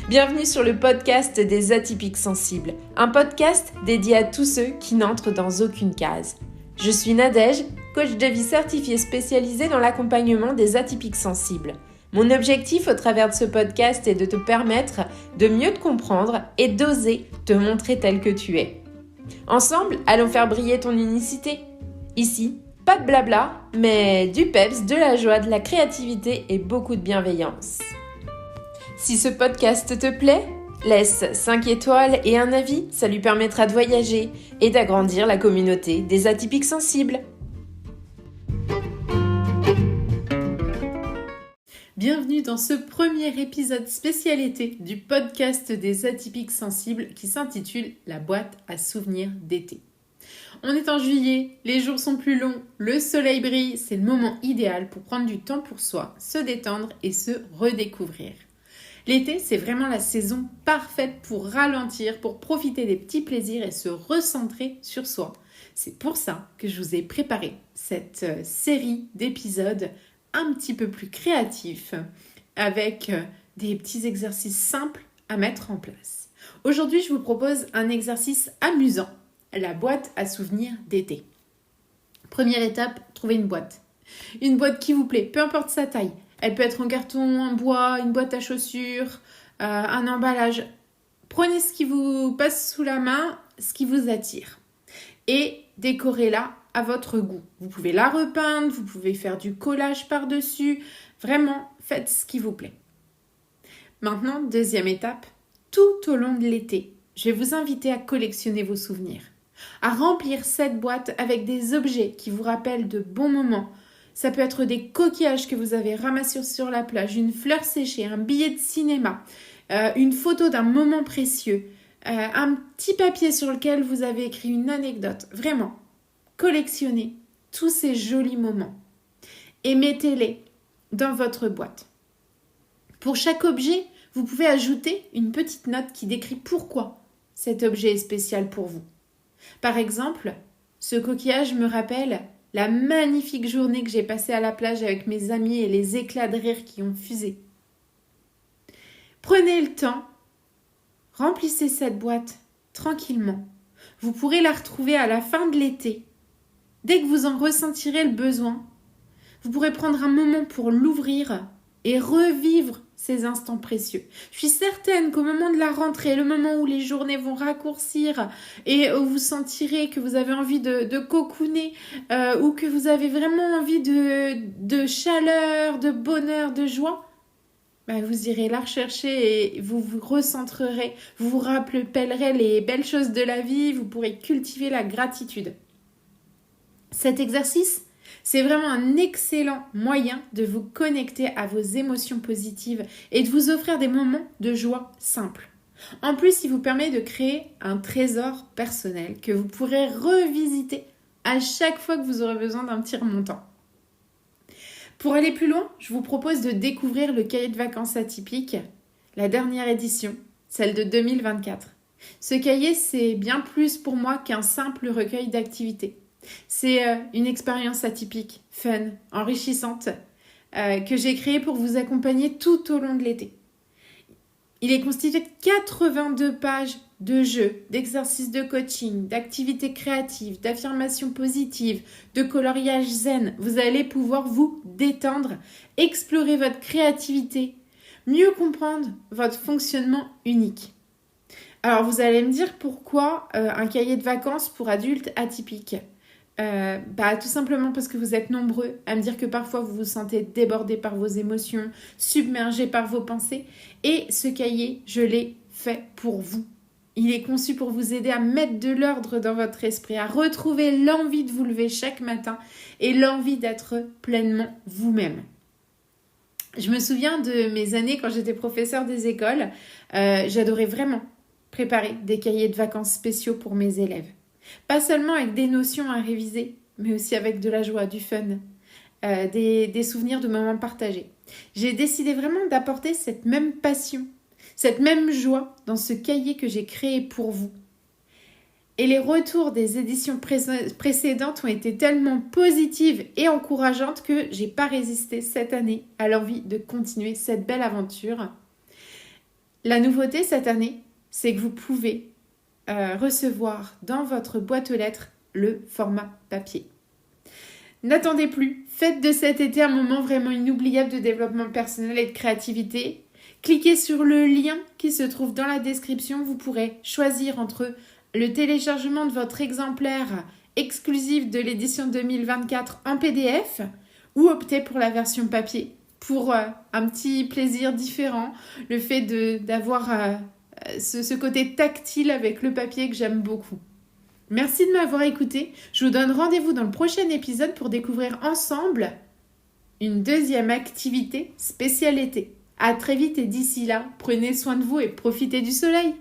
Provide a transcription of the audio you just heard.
Bienvenue sur le podcast des Atypiques Sensibles, un podcast dédié à tous ceux qui n'entrent dans aucune case. Je suis Nadège, coach de vie certifiée spécialisée dans l'accompagnement des atypiques sensibles. Mon objectif au travers de ce podcast est de te permettre de mieux te comprendre et d'oser te montrer tel que tu es. Ensemble, allons faire briller ton unicité. Ici, pas de blabla, mais du peps, de la joie, de la créativité et beaucoup de bienveillance. Si ce podcast te plaît, laisse 5 étoiles et un avis, ça lui permettra de voyager et d'agrandir la communauté des atypiques sensibles. Bienvenue dans ce premier épisode spécial été du podcast des atypiques sensibles qui s'intitule La boîte à souvenirs d'été. On est en juillet, les jours sont plus longs, le soleil brille, c'est le moment idéal pour prendre du temps pour soi, se détendre et se redécouvrir. L'été, c'est vraiment la saison parfaite pour ralentir, pour profiter des petits plaisirs et se recentrer sur soi. C'est pour ça que je vous ai préparé cette série d'épisodes un petit peu plus créatifs avec des petits exercices simples à mettre en place. Aujourd'hui, je vous propose un exercice amusant, la boîte à souvenirs d'été. Première étape, trouvez une boîte. Une boîte qui vous plaît, peu importe sa taille. Elle peut être en carton, en bois, une boîte à chaussures, un emballage. Prenez ce qui vous passe sous la main, ce qui vous attire. Et décorez-la à votre goût. Vous pouvez la repeindre, vous pouvez faire du collage par-dessus. Vraiment, faites ce qui vous plaît. Maintenant, deuxième étape, tout au long de l'été, je vais vous inviter à collectionner vos souvenirs. À remplir cette boîte avec des objets qui vous rappellent de bons moments. Ça peut être des coquillages que vous avez ramassés sur la plage, une fleur séchée, un billet de cinéma, une photo d'un moment précieux, un petit papier sur lequel vous avez écrit une anecdote. Vraiment, collectionnez tous ces jolis moments et mettez-les dans votre boîte. Pour chaque objet, vous pouvez ajouter une petite note qui décrit pourquoi cet objet est spécial pour vous. Par exemple, ce coquillage me rappelle la magnifique journée que j'ai passée à la plage avec mes amis et les éclats de rire qui ont fusé. Prenez le temps, remplissez cette boîte tranquillement. Vous pourrez la retrouver à la fin de l'été. Dès que vous en ressentirez le besoin, vous pourrez prendre un moment pour l'ouvrir et revivre ces instants précieux. Je suis certaine qu'au moment de la rentrée, le moment où les journées vont raccourcir et où vous sentirez que vous avez envie de cocooner ou que vous avez vraiment envie de chaleur, de bonheur, de joie, vous irez la rechercher et vous vous recentrerez, vous vous rappellerez les belles choses de la vie, vous pourrez cultiver la gratitude. Cet exercice, c'est vraiment un excellent moyen de vous connecter à vos émotions positives et de vous offrir des moments de joie simples. En plus, il vous permet de créer un trésor personnel que vous pourrez revisiter à chaque fois que vous aurez besoin d'un petit remontant. Pour aller plus loin, je vous propose de découvrir le cahier de vacances atypique, la dernière édition, celle de 2024. Ce cahier, c'est bien plus pour moi qu'un simple recueil d'activités. C'est une expérience atypique, fun, enrichissante, que j'ai créée pour vous accompagner tout au long de l'été. Il est constitué de 82 pages de jeux, d'exercices de coaching, d'activités créatives, d'affirmations positives, de coloriage zen. Vous allez pouvoir vous détendre, explorer votre créativité, mieux comprendre votre fonctionnement unique. Alors vous allez me dire pourquoi un cahier de vacances pour adultes atypiques ? Tout simplement parce que vous êtes nombreux à me dire que parfois vous vous sentez débordé par vos émotions, submergé par vos pensées. Et ce cahier, je l'ai fait pour vous. Il est conçu pour vous aider à mettre de l'ordre dans votre esprit, à retrouver l'envie de vous lever chaque matin et l'envie d'être pleinement vous-même. Je me souviens de mes années quand j'étais professeure des écoles. J'adorais vraiment préparer des cahiers de vacances spéciaux pour mes élèves. Pas seulement avec des notions à réviser, mais aussi avec de la joie, du fun, des souvenirs de moments partagés. J'ai décidé vraiment d'apporter cette même passion, cette même joie dans ce cahier que j'ai créé pour vous. Et les retours des éditions précédentes ont été tellement positives et encourageantes que j'ai pas résisté cette année à l'envie de continuer cette belle aventure. La nouveauté cette année, c'est que vous pouvez recevoir dans votre boîte aux lettres le format papier. N'attendez plus, faites de cet été un moment vraiment inoubliable de développement personnel et de créativité. Cliquez sur le lien qui se trouve dans la description, vous pourrez choisir entre le téléchargement de votre exemplaire exclusif de l'édition 2024 en PDF ou opter pour la version papier pour un petit plaisir différent, le fait d'avoir ce côté tactile avec le papier que j'aime beaucoup. Merci de m'avoir écouté. Je vous donne rendez-vous dans le prochain épisode pour découvrir ensemble une deuxième activité spéciale été. À très vite et d'ici là, prenez soin de vous et profitez du soleil.